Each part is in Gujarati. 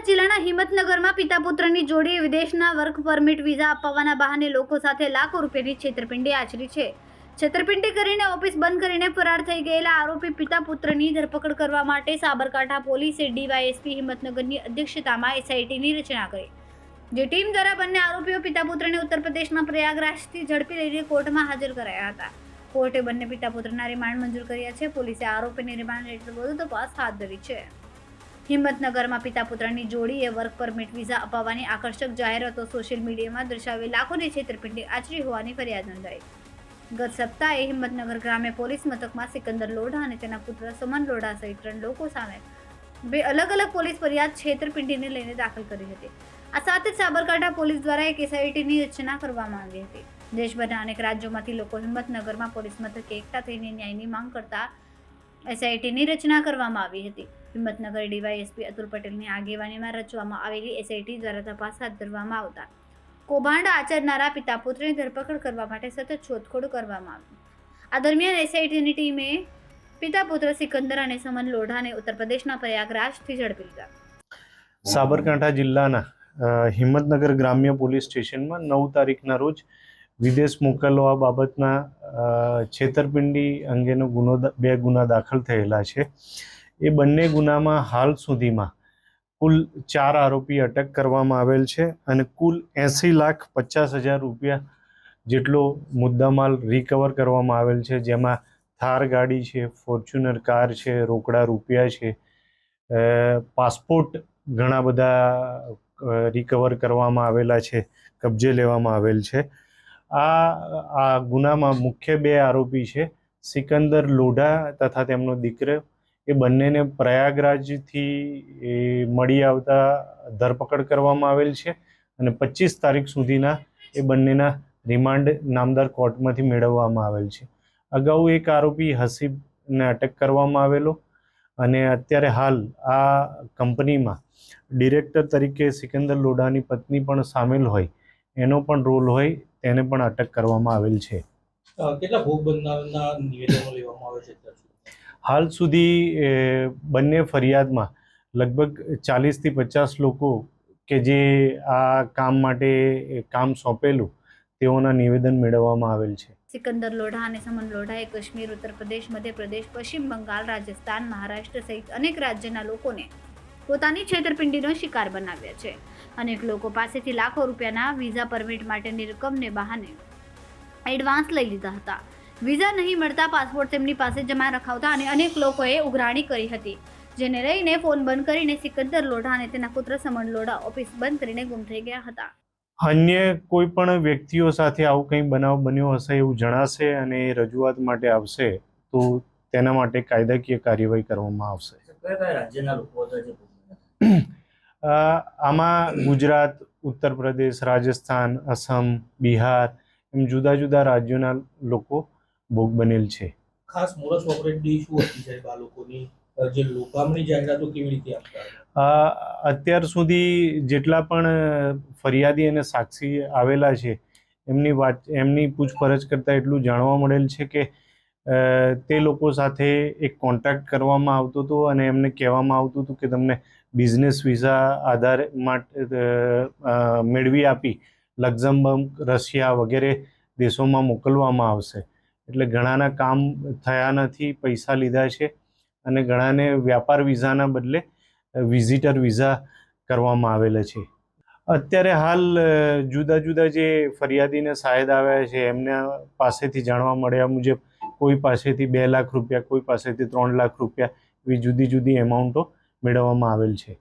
જિલ્લાના હિંમતનગરમાં પિતા પુત્રની જોડીએ વિદેશના વર્ક પરમિટ વિઝા અપાવવાના બહાને લોકો સાથે લાખો રૂપિયાની છેતરપિંડી આચરી છે. છેતરપિંડી કરીને ઓફિસ બંધ કરીને ફરાર થઈ ગયેલા આરોપી પિતા પુત્રની ધરપકડ કરવા માટે સાબરકાંઠા પોલીસે ડીવાયએસપી હિંમતનગરની અધ્યક્ષતામાં એસઆઈટીની રચના કરી. જે ટીમ દ્વારા બંને આરોપીઓ પિતા પુત્રને ઉત્તર પ્રદેશના પ્રયાગરાજથી ઝડપી લઈને કોર્ટમાં હાજર કરાયા હતા. કોર્ટે બંને પિતા પુત્રના રિમાન્ડ મંજૂર કર્યા છે. પોલીસે આરોપીની રિમાન્ડ હેઠળ વધુ તપાસ હાથ ધરી છે. હિંમતનગરમાં પિતા પુત્રની જોડીએ વર્ક પરમિટ વિઝા અપાવવાની આકર્ષક જાહેરાતો સોશિયલ મીડિયામાં દર્શાવી લાખોની છેતરપિંડી આચરી હોવાની ફરિયાદ નોંધાઈ. ગત સપ્તાહે હિંમતનગર ગ્રામ્ય પોલીસ મથકમાં સિકંદર લોઢા અને તેના પુત્ર સમન લોઢા સહિત 3 લોકો સામે 2 અલગ અલગ પોલીસ ફરિયાદ છેતરપિંડીને લઈને દાખલ કરી હતી. આ સાથે જ સાબરકાંઠા પોલીસ દ્વારા એક એસઆઈટીની રચના કરવામાં આવી હતી. દેશભરના અનેક રાજ્યોમાંથી લોકો હિંમતનગરમાં પોલીસ મથકે એકઠા થઈને ન્યાયની માંગ કરતા એસઆઈટીની રચના કરવામાં આવી હતી. હિંમતનગર ડીવાયએસપી અતુલ પટેલની આગેવાનીમાં રચવામાં આવેલી એસઆઈટી દ્વારા તપાસ હાથ ધરવામાં આવતા કૌભાંડ આચરનારા પિતા પુત્રની ધરપકડ કરવા માટે સતત શોધખોળ કરવામાં આવી. આ દરમિયાન એસઆઈટીની ટીમે પિતા પુત્ર સિકંદર અને સમન લોઢાને ઉત્તર પ્રદેશના પ્રયાગરાજથી ઝડપી લીધા. સાબરકાંઠા જિલ્લાના હિંમતનગર ગ્રામ્ય પોલીસ સ્ટેશનમાં 9 તારીખના રોજ વિદેશ મોકલવા બાબતના છેતરપિંડી અંગેનો 2 ગુના દાખલ થયેલા છે. એ બંને ગુનામાં હાલ સુધીમાં કુલ 4 આરોપી અટક કરવામાં આવેલ છે અને કુલ 80,50,000 રૂપિયા જેટલો મુદ્દામાલ રિકવર કરવામાં આવેલ છે. જેમાં થાર ગાડી છે, ફોર્ચ્યુનર કાર છે, રોકડા રૂપિયા છે, પાસપોર્ટ ઘણા બધા રિકવર કરવામાં આવેલા છે, કબજે લેવામાં આવેલ છે. આ ગુનામાં મુખ્ય 2 આરોપી છે સિકંદર લોઢા તથા તેમનો દીકરો. એ બંનેને પ્રયાગરાજથી મળી આવતા ધરપકડ કરવામાં આવેલ છે અને 25 તારીખ સુધીના એ બંનેના રિમાન્ડ નામદાર કોર્ટમાંથી મેળવવામાં આવેલ છે. અગાઉ એક આરોપી હસીબને અટક કરવામાં આવેલો અને અત્યારે હાલ આ કંપનીમાં ડિરેક્ટર તરીકે સિકંદર લોઢાની પત્ની પણ સામેલ હોય, એનો પણ રોલ હોય, તેને પણ અટક કરવામાં આવેલ છે. કેટલા ભોગ બનનારના નિવેદનો લેવામાં આવે છે? હાલ સુધી બંને ફરિયાદમાં લગભગ 40થી 50 લોકો કે જે આ કામ માટે કામ સોંપેલું તેઓના નિવેદન મેળવવામાં આવેલ છે. સિકંદર લોઢા અને સમન લોઢાએ કાશ્મીર, ઉત્તર પ્રદેશ, મધ્યપ્રદેશ, પશ્ચિમ બંગાળ, રાજસ્થાન, મહારાષ્ટ્ર સહિત અનેક રાજ્યના લોકોને પોતાની છેતરપિંડીનો શિકાર બનાવ્યા છે. અનેક લોકો પાસેથી લાખો રૂપિયાના વિઝા પરમિટ માટેની રકમને બહાને એડવાન્સ લઈ લીધા હતા. વિઝા નહીં મળતા પાસપોર્ટ તેમની પાસે જમા રખાવતા અને અનેક લોકોએ ઉઘરાણી કરી હતી, જેને લઈને ફોન બંધ કરીને સિકંદર લોઢા અને તેના પુત્ર સમન લોઢા ઓફિસ બંધ કરીને ગુમ થઈ ગયા હતા. અન્ય કોઈ પણ વ્યક્તિઓ સાથે આવું કંઈ બનાવ બન્યો હશે એવું જણાશે અને રજૂઆત માટે આવશે તો તેના માટે કાયદાકીય કાર્યવાહી કરવામાં આવશે. કયા રાજ્યના લોકો હતા? આમાં ગુજરાત, ઉત્તર પ્રદેશ, રાજસ્થાન, અસમ, બિહાર એમ જુદા જુદા રાજ્યોના લોકો ભોગ બનેલ છે. ખાસ મોડસ ઓપરેન્ડી શું હતી સાહેબ આ લોકોની? જે લોકામણી જાહેરાતો કેવી રીતે આપતા? અત્યાર સુધી જેટલા પણ ફરિયાદી અને સાક્ષી આવેલા છે એમની પૂછપરછ કરતાં એટલું જાણવા મળેલ છે કે તે લોકો સાથે એક કોન્ટ્રાક્ટ કરવામાં આવતો હતો અને એમને કહેવામાં આવતું હતું કે તમને બિઝનેસ વિઝા આધારે માટે મેળવી આપી લક્ઝમબર્ગ, રશિયા વગેરે દેશોમાં મોકલવામાં આવશે. એટલે ઘણાના કામ થયા નથી, પૈસા લીધા છે અને ઘણાને વ્યાપાર વિઝાના બદલે વિઝિટર વિઝા કરવામાં આવેલા છે. અત્યારે હાલ જુદા જુદા જે ફરિયાદીને શાહેદ આવ્યા છે એમના પાસેથી જાણવા મળ્યા મુજબ કોઈ પાસેથી 2 લાખ રૂપિયા, કોઈ પાસેથી 3 લાખ રૂપિયા એવી જુદી જુદી એમાઉન્ટો મેળવવામાં આવેલ છે.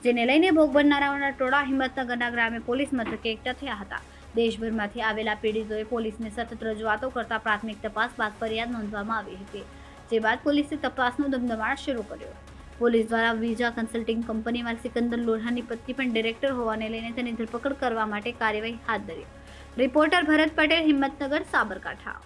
જેને લઈને ભોગ બનનારાઓના ટોળા હિંમતનગરના ગ્રામ્ય પોલીસ મથકે એકઠા થયા હતા. દેશભરમાંથી આવેલા પીડિતોએ પોલીસને સતત રજૂઆતો કરતા પ્રાથમિક તપાસ બાદ ફરિયાદ નોંધવામાં આવી હતી. જે બાદ પોલીસે તપાસનો ધમધમાટ શરૂ કર્યો. પોલીસ દ્વારા વિઝા કન્સલ્ટિંગ કંપનીમાં સિકંદર લોઢાની પત્ની પણ ડિરેક્ટર હોવાને લઈને તેની ધરપકડ કરવા માટે કાર્યવાહી હાથ ધરી. રિપોર્ટર ભરત પટેલ, હિંમતનગર, સાબરકાંઠા.